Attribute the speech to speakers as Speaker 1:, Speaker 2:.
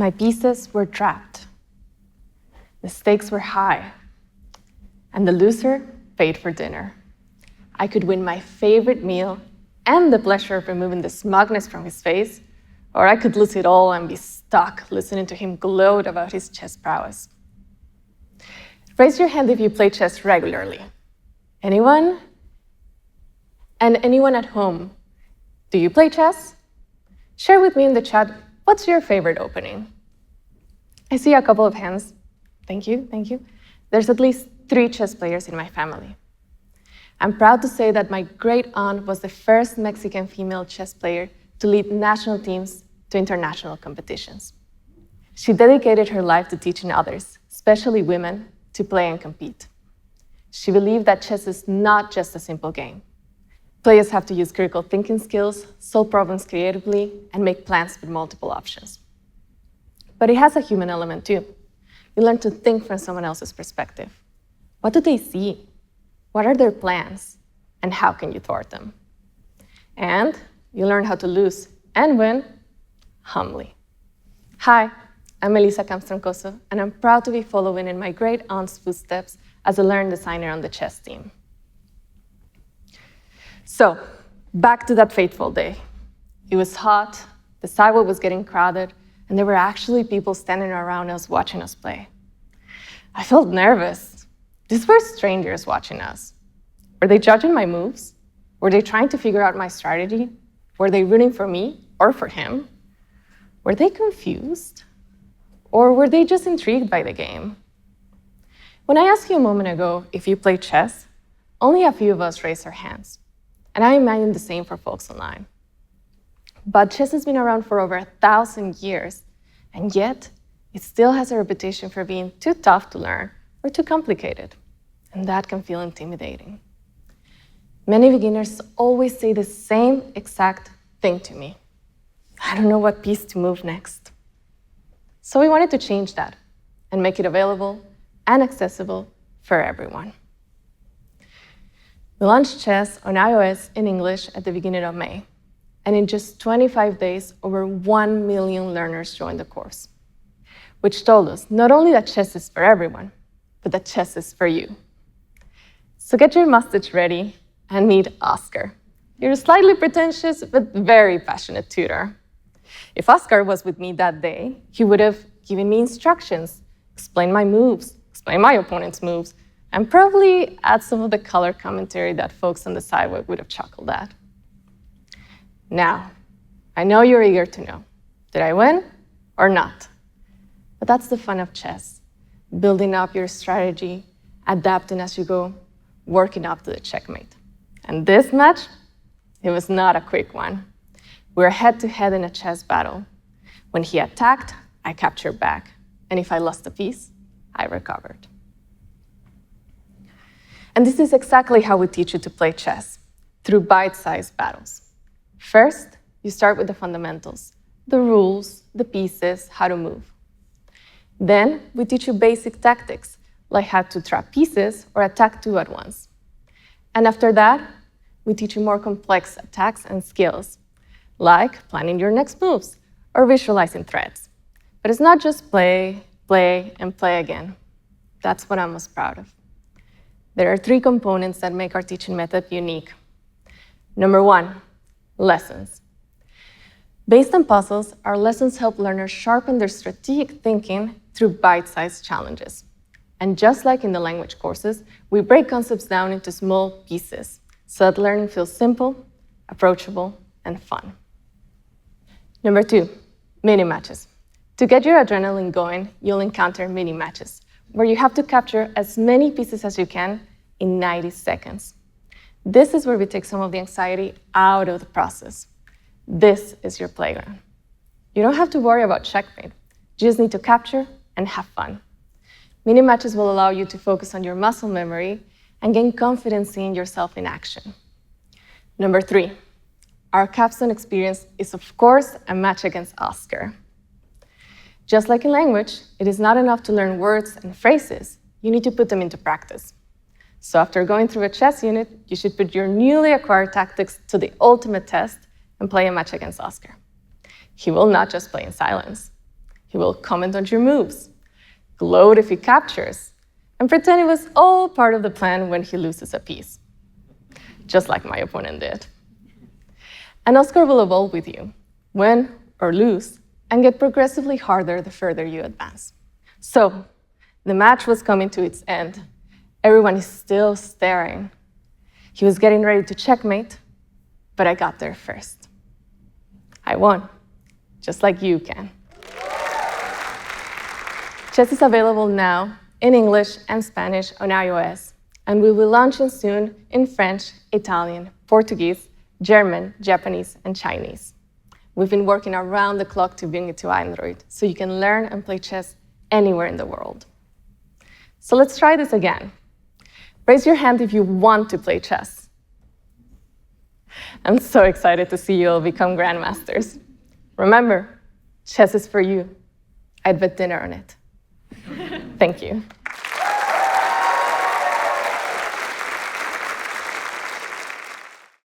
Speaker 1: My pieces were trapped. The stakes were high, and the loser paid for dinner. I could win my favorite meal and the pleasure of removing the smugness from his face, or I could lose it all and be stuck listening to him gloat about his chess prowess. Raise your hand if you play chess regularly. Anyone? And anyone at home? Do you play chess? Share with me in the chat, what's your favorite opening? I see a couple of hands. Thank you, thank you. There's at least 3 chess players in my family. I'm proud to say that my great-aunt was the first Mexican female chess player to lead national teams to international competitions. She dedicated her life to teaching others, especially women, to play and compete. She believed that chess is not just a simple game. Players have to use critical thinking skills, solve problems creatively, and make plans with multiple options. But it has a human element too. You learn to think from someone else's perspective. What do they see? What are their plans? And how can you thwart them? And you learn how to lose and win humbly. Hi, I'm Elisa Camps-Troncoso, and I'm proud to be following in my great-aunt's footsteps as a learned designer on the chess team. So, back to that fateful day. It was hot, the sidewalk was getting crowded, and there were actually people standing around us watching us play. I felt nervous. These were strangers watching us. Were they judging my moves? Were they trying to figure out my strategy? Were they rooting for me or for him? Were they confused? Or were they just intrigued by the game? When I asked you a moment ago if you play chess, only a few of us raised our hands. And I imagine the same for folks online. But chess has been around for over 1,000 years, and yet it still has a reputation for being too tough to learn or too complicated, and that can feel intimidating. Many beginners always say the same exact thing to me. I don't know what piece to move next. So we wanted to change that and make it available and accessible for everyone. We launched chess on iOS in English at the beginning of May, and in just 25 days, over 1 million learners joined the course, which told us not only that chess is for everyone, but that chess is for you. So get your mustache ready and meet Oscar. You're a slightly pretentious, but very passionate tutor. If Oscar was with me that day, he would have given me instructions, explained my moves, explained my opponent's moves, and probably add some of the color commentary that folks on the sidewalk would have chuckled at. Now, I know you're eager to know, did I win or not? But that's the fun of chess, building up your strategy, adapting as you go, working up to the checkmate. And this match, it was not a quick one. We were head-to-head in a chess battle. When he attacked, I captured back. And if I lost a piece, I recovered. And this is exactly how we teach you to play chess, through bite-sized battles. First, you start with the fundamentals, the rules, the pieces, how to move. Then, we teach you basic tactics, like how to trap pieces or attack 2 at once. And after that, we teach you more complex attacks and skills, like planning your next moves or visualizing threats. But it's not just play, play, and play again. That's what I'm most proud of. There are 3 components that make our teaching method unique. Number 1, lessons. Based on puzzles, our lessons help learners sharpen their strategic thinking through bite-sized challenges. And just like in the language courses, we break concepts down into small pieces so that learning feels simple, approachable, and fun. Number 2, mini-matches. To get your adrenaline going, you'll encounter mini-matches, where you have to capture as many pieces as you can in 90 seconds. This is where we take some of the anxiety out of the process. This is your playground. You don't have to worry about checkmate. You just need to capture and have fun. Mini-matches will allow you to focus on your muscle memory and gain confidence in yourself in action. Number 3, our capstone experience is, of course, a match against Oscar. Just like in language, it is not enough to learn words and phrases. You need to put them into practice. So after going through a chess unit, you should put your newly acquired tactics to the ultimate test and play a match against Oscar. He will not just play in silence. He will comment on your moves, gloat if he captures, and pretend it was all part of the plan when he loses a piece, just like my opponent did. And Oscar will evolve with you, win or lose, and get progressively harder the further you advance. So, the match was coming to its end. Everyone is still staring. He was getting ready to checkmate, but I got there first. I won, just like you can. Chess is available now in English and Spanish on iOS, and we will launch it soon in French, Italian, Portuguese, German, Japanese, and Chinese. We've been working around the clock to bring it to Android, so you can learn and play chess anywhere in the world. So let's try this again. Raise your hand if you want to play chess. I'm so excited to see you all become grandmasters. Remember, chess is for you. I'd bet dinner on it. Thank you.